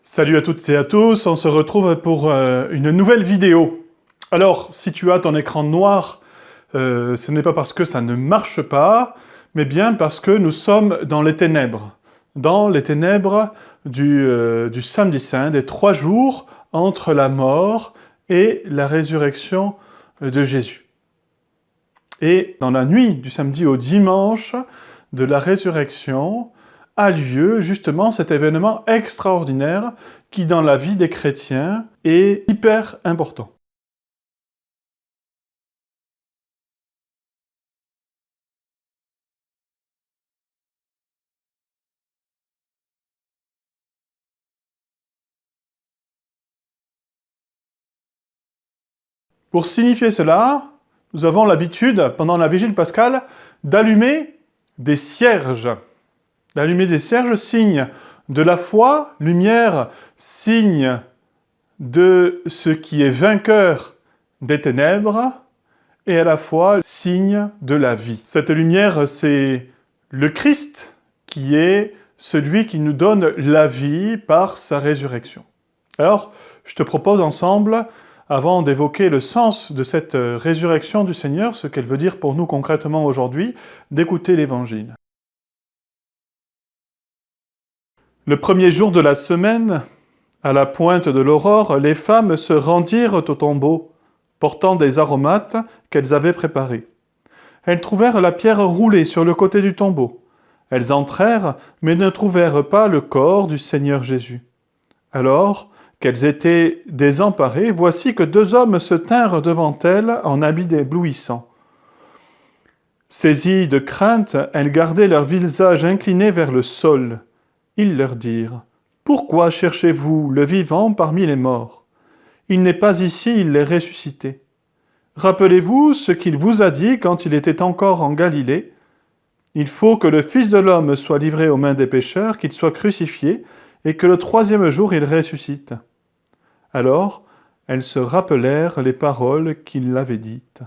Salut à toutes et à tous, on se retrouve pour une nouvelle vidéo. Alors, si tu as ton écran noir, ce n'est pas parce que ça ne marche pas, mais bien parce que nous sommes dans les ténèbres du samedi saint, des 3 jours entre la mort et la résurrection de Jésus. Et dans la nuit du samedi au dimanche de la résurrection, a lieu justement cet événement extraordinaire qui, dans la vie des chrétiens, est hyper important. Pour signifier cela, nous avons l'habitude, pendant la vigile pascale, d'allumer des cierges. D'allumer des cierges, signe de la foi, lumière, signe de ce qui est vainqueur des ténèbres, et à la fois signe de la vie. Cette lumière, c'est le Christ qui est celui qui nous donne la vie par sa résurrection. Alors, je te propose ensemble, avant d'évoquer le sens de cette résurrection du Seigneur, ce qu'elle veut dire pour nous concrètement aujourd'hui, d'écouter l'Évangile. Le premier jour de la semaine, à la pointe de l'aurore, les femmes se rendirent au tombeau, portant des aromates qu'elles avaient préparés. Elles trouvèrent la pierre roulée sur le côté du tombeau. Elles entrèrent, mais ne trouvèrent pas le corps du Seigneur Jésus. Alors qu'elles étaient désemparées, voici que 2 hommes se tinrent devant elles en habits éblouissants. Saisies de crainte, elles gardaient leurs visages inclinés vers le sol. Ils leur dirent : « Pourquoi cherchez-vous le vivant parmi les morts ? Il n'est pas ici, il est ressuscité. Rappelez-vous ce qu'il vous a dit quand il était encore en Galilée. Il faut que le Fils de l'homme soit livré aux mains des pécheurs, qu'il soit crucifié, et que le 3e jour il ressuscite. » Alors, elles se rappelèrent les paroles qu'il avait dites.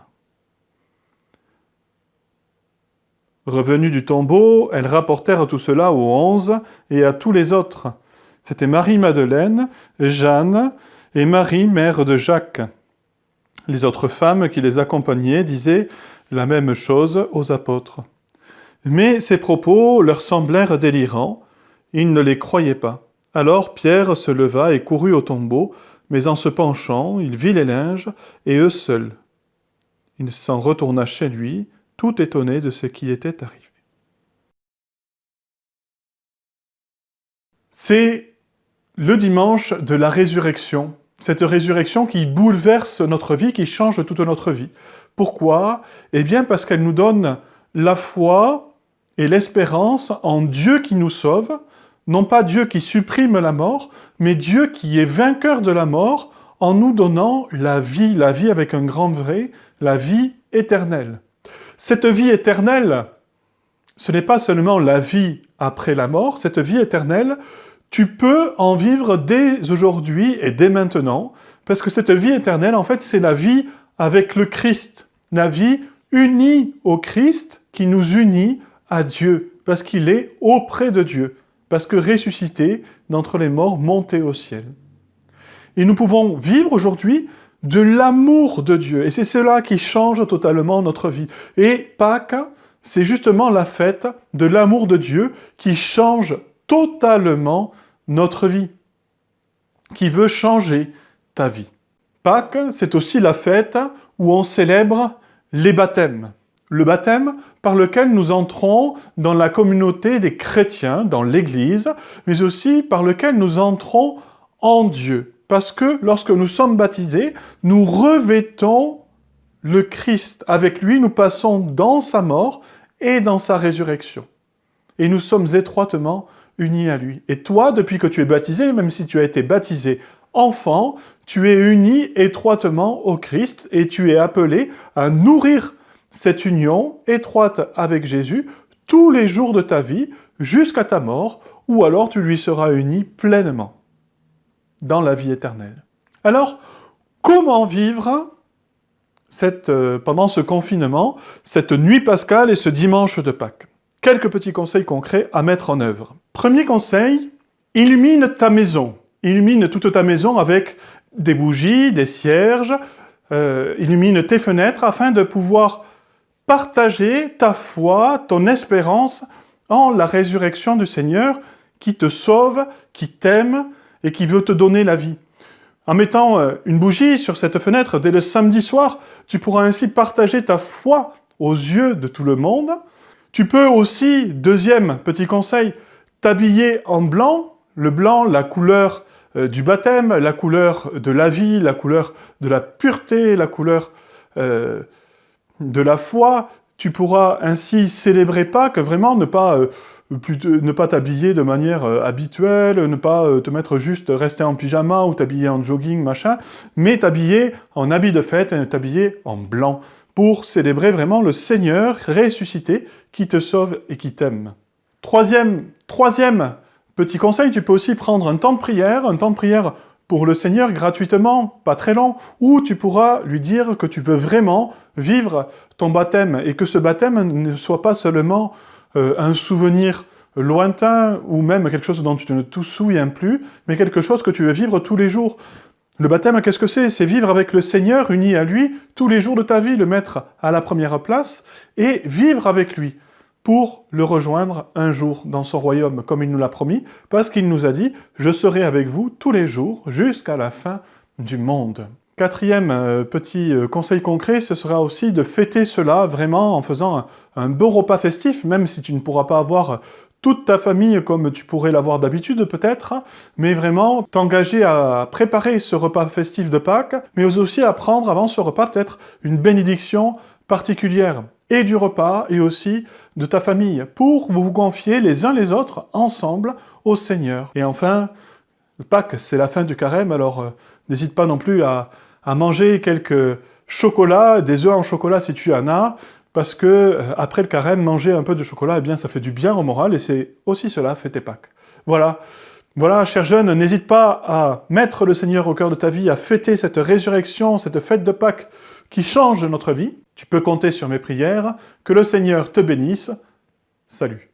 Revenues du tombeau, elles rapportèrent tout cela aux 11 et à tous les autres. C'était Marie-Madeleine, Jeanne et Marie, mère de Jacques. Les autres femmes qui les accompagnaient disaient la même chose aux apôtres. Mais ces propos leur semblèrent délirants, ils ne les croyaient pas. Alors Pierre se leva et courut au tombeau, mais en se penchant, il vit les linges et eux seuls. Il s'en retourna chez lui, tout étonné de ce qui était arrivé. C'est le dimanche de la résurrection, cette résurrection qui bouleverse notre vie, qui change toute notre vie. Pourquoi ? Eh bien parce qu'elle nous donne la foi et l'espérance en Dieu qui nous sauve, non pas Dieu qui supprime la mort, mais Dieu qui est vainqueur de la mort en nous donnant la vie avec un grand vrai, la vie éternelle. Cette vie éternelle, ce n'est pas seulement la vie après la mort, cette vie éternelle, tu peux en vivre dès aujourd'hui et dès maintenant, parce que cette vie éternelle, en fait, c'est la vie avec le Christ, la vie unie au Christ qui nous unit à Dieu, parce qu'il est auprès de Dieu, parce que ressuscité d'entre les morts, monté au ciel. Et nous pouvons vivre aujourd'hui de l'amour de Dieu. Et c'est cela qui change totalement notre vie. Et Pâques, c'est justement la fête de l'amour de Dieu qui change totalement notre vie, qui veut changer ta vie. Pâques, c'est aussi la fête où on célèbre les baptêmes. Le baptême par lequel nous entrons dans la communauté des chrétiens, dans l'Église, mais aussi par lequel nous entrons en Dieu. Parce que lorsque nous sommes baptisés, nous revêtons le Christ. Avec lui, nous passons dans sa mort et dans sa résurrection. Et nous sommes étroitement unis à lui. Et toi, depuis que tu es baptisé, même si tu as été baptisé enfant, tu es uni étroitement au Christ et tu es appelé à nourrir cette union étroite avec Jésus tous les jours de ta vie jusqu'à ta mort, ou alors tu lui seras uni pleinement dans la vie éternelle. Alors, comment vivre pendant ce confinement, cette nuit pascale et ce dimanche de Pâques ? Quelques petits conseils concrets à mettre en œuvre. Premier conseil, illumine ta maison. illumine toute ta maison avec des bougies, des cierges, illumine tes fenêtres afin de pouvoir partager ta foi, ton espérance en la résurrection du Seigneur qui te sauve, qui t'aime et qui veut te donner la vie. En mettant une bougie sur cette fenêtre dès le samedi soir, tu pourras ainsi partager ta foi aux yeux de tout le monde. Tu peux aussi, deuxième petit conseil, t'habiller en blanc. Le blanc, la couleur du baptême, la couleur de la vie, la couleur de la pureté, la couleur de la foi. Tu pourras ainsi célébrer Pâques, vraiment ne pas t'habiller de manière habituelle, ne pas te mettre juste, rester en pyjama ou t'habiller en jogging, machin, mais t'habiller en habit de fête et t'habiller en blanc pour célébrer vraiment le Seigneur ressuscité qui te sauve et qui t'aime. Troisième petit conseil, tu peux aussi prendre un temps de prière pour le Seigneur gratuitement, pas très long, où tu pourras lui dire que tu veux vraiment vivre ton baptême et que ce baptême ne soit pas seulement un souvenir lointain ou même quelque chose dont tu ne te souviens plus, mais quelque chose que tu veux vivre tous les jours. Le baptême, qu'est-ce que c'est? C'est vivre avec le Seigneur, uni à lui, tous les jours de ta vie, le mettre à la première place et vivre avec lui pour le rejoindre un jour dans son royaume, comme il nous l'a promis, parce qu'il nous a dit « Je serai avec vous tous les jours jusqu'à la fin du monde ». Quatrième petit conseil concret, ce sera aussi de fêter cela vraiment en faisant un beau repas festif, même si tu ne pourras pas avoir toute ta famille comme tu pourrais l'avoir d'habitude peut-être, mais vraiment t'engager à préparer ce repas festif de Pâques, mais aussi à prendre avant ce repas peut-être une bénédiction particulière, et du repas et aussi de ta famille, pour vous confier les uns les autres ensemble au Seigneur. Et enfin, Pâques, c'est la fin du carême, alors n'hésite pas non plus à manger quelques chocolats, des œufs en chocolat si tu en as, parce que après le carême, manger un peu de chocolat, eh bien, ça fait du bien au moral, et c'est aussi cela, fêter Pâques. Voilà. Voilà, chers jeunes, n'hésite pas à mettre le Seigneur au cœur de ta vie, à fêter cette résurrection, cette fête de Pâques qui change notre vie. Tu peux compter sur mes prières. Que le Seigneur te bénisse. Salut.